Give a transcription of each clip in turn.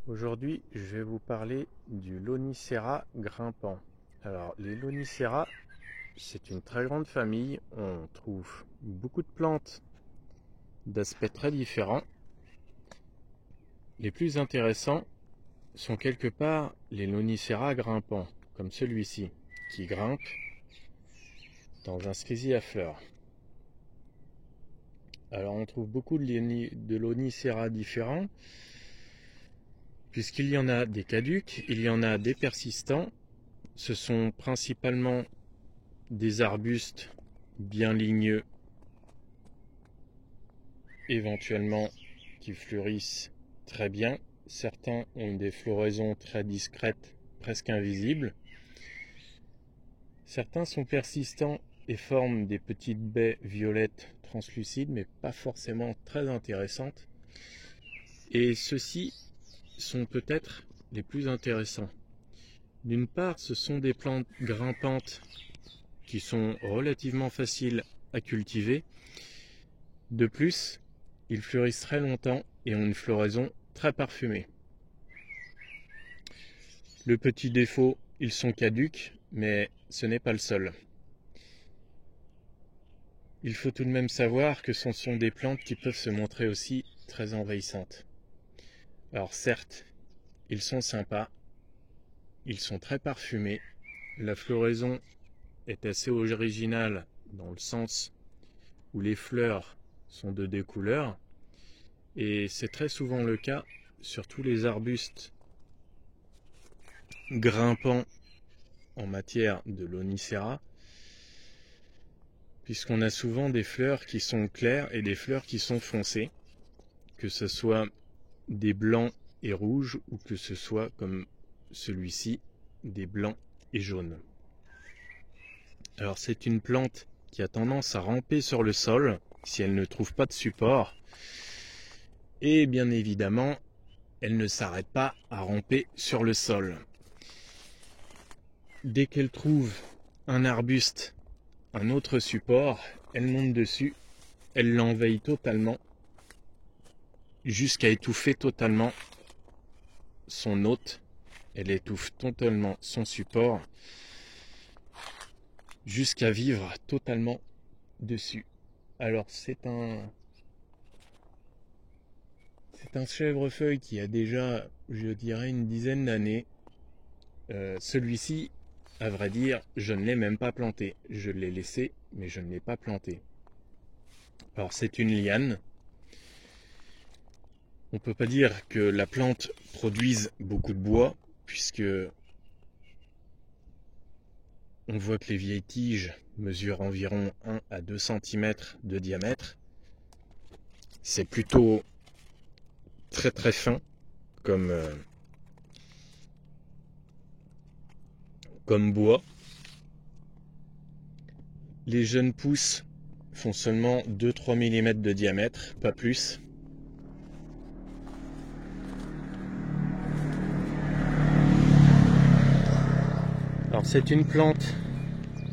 Aujourd'hui, je vais vous parler du Lonicera grimpant. Alors, les Lonicera, c'est une très grande famille. On trouve beaucoup de plantes d'aspects très différents. Les plus intéressants sont quelque part les Lonicera grimpants, comme celui-ci, qui grimpe dans un cerisier à fleurs. Alors, on trouve beaucoup de Lonicera différents, puisqu'il y en a des caducs, il y en a des persistants. Ce sont principalement des arbustes bien ligneux, éventuellement qui fleurissent très bien. Certains ont des floraisons très discrètes, presque invisibles. Certains sont persistants et forment des petites baies violettes translucides, mais pas forcément très intéressantes. Et ceux-ci sont peut-être les plus intéressants. D'une part, ce sont des plantes grimpantes qui sont relativement faciles à cultiver. De plus, ils fleurissent très longtemps et ont une floraison très parfumée. Le petit défaut, ils sont caducs, mais ce n'est pas le seul. Il faut tout de même savoir que ce sont des plantes qui peuvent se montrer aussi très envahissantes. Alors certes, ils sont sympas, ils sont très parfumés, la floraison est assez originale dans le sens où les fleurs sont de deux couleurs, et c'est très souvent le cas sur tous les arbustes grimpants en matière de Lonicera, puisqu'on a souvent des fleurs qui sont claires et des fleurs qui sont foncées, que ce soit des blancs et rouges ou que ce soit comme celui-ci, des blancs et jaunes. Alors c'est une plante qui a tendance à ramper sur le sol si elle ne trouve pas de support, et bien évidemment elle ne s'arrête pas à ramper sur le sol. Dès qu'elle trouve un arbuste, un autre support, elle monte dessus, elle l'envahit totalement, jusqu'à étouffer totalement son hôte. Elle étouffe totalement son support, jusqu'à vivre totalement dessus. Alors c'est un chèvrefeuille qui a déjà, je dirais, une dizaine d'années. Celui-ci, à vrai dire, je ne l'ai même pas planté. Je l'ai laissé, mais je ne l'ai pas planté. Alors c'est une liane. On ne peut pas dire que la plante produise beaucoup de bois, puisque on voit que les vieilles tiges mesurent environ 1 à 2 cm de diamètre. C'est plutôt très très fin comme bois. Les jeunes pousses font seulement 2-3 mm de diamètre, pas plus. Alors c'est une plante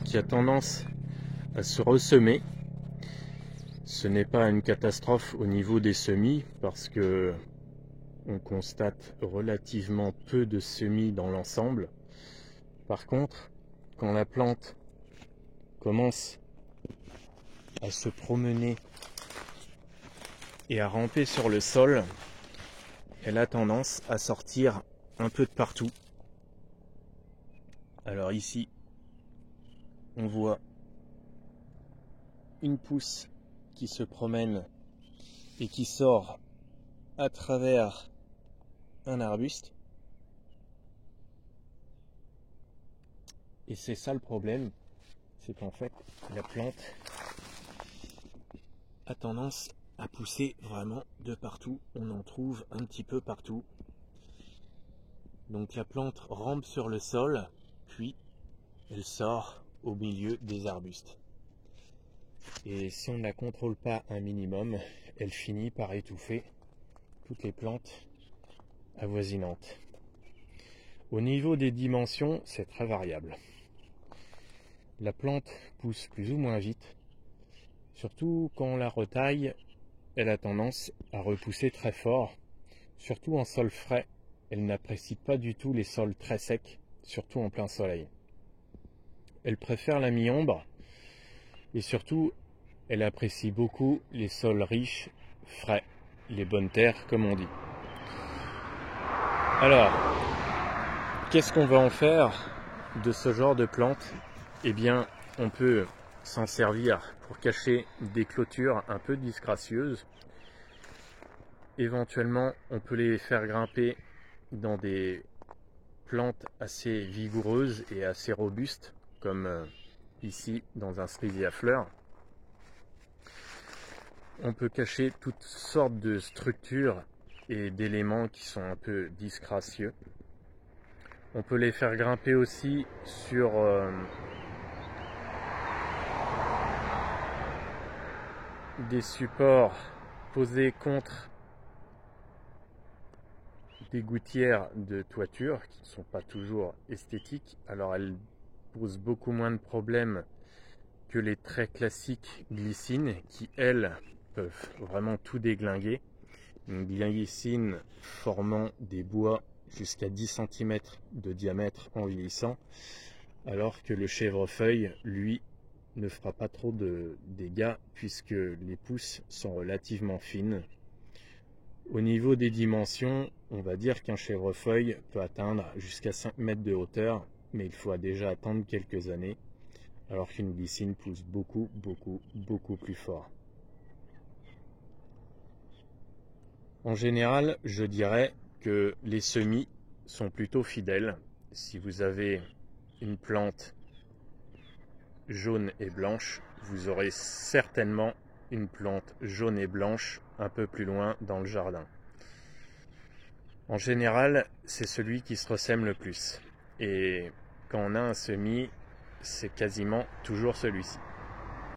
qui a tendance à se ressemer. Ce n'est pas une catastrophe au niveau des semis parce que on constate relativement peu de semis dans l'ensemble. Par contre, quand la plante commence à se promener et à ramper sur le sol, elle a tendance à sortir un peu de partout. Alors ici, on voit une pousse qui se promène et qui sort à travers un arbuste. Et c'est ça le problème, c'est qu'en fait la plante a tendance à pousser vraiment de partout. On en trouve un petit peu partout. Donc la plante rampe sur le sol, puis elle sort au milieu des arbustes. Et si on ne la contrôle pas un minimum, elle finit par étouffer toutes les plantes avoisinantes. Au niveau des dimensions, c'est très variable. La plante pousse plus ou moins vite. Surtout quand on la retaille, elle a tendance à repousser très fort, surtout en sol frais, elle n'apprécie pas du tout les sols très secs, surtout en plein soleil. Elle préfère la mi-ombre et surtout, elle apprécie beaucoup les sols riches, frais, les bonnes terres comme on dit. Alors, qu'est-ce qu'on va en faire de ce genre de plantes? Eh bien, on peut s'en servir pour cacher des clôtures un peu disgracieuses. Éventuellement, on peut les faire grimper dans des plantes assez vigoureuses et assez robustes, comme ici dans un cerisier à fleurs. On peut cacher toutes sortes de structures et d'éléments qui sont un peu disgracieux. On peut les faire grimper aussi sur des supports posés contre des gouttières de toiture qui ne sont pas toujours esthétiques. Alors elles posent beaucoup moins de problèmes que les très classiques glycines qui, elles, peuvent vraiment tout déglinguer. Une glycine formant des bois jusqu'à 10 cm de diamètre en vieillissant, alors que le chèvrefeuille, lui, ne fera pas trop de dégâts puisque les pousses sont relativement fines. Au niveau des dimensions, on va dire qu'un chèvrefeuille peut atteindre jusqu'à 5 mètres de hauteur, mais il faut déjà attendre quelques années, alors qu'une glycine pousse beaucoup plus fort. En général, je dirais que les semis sont plutôt fidèles. Si vous avez une plante jaune et blanche, vous aurez certainement une plante jaune et blanche un peu plus loin dans le jardin. En général, c'est celui qui se ressème le plus. Et quand on a un semis, c'est quasiment toujours celui-ci.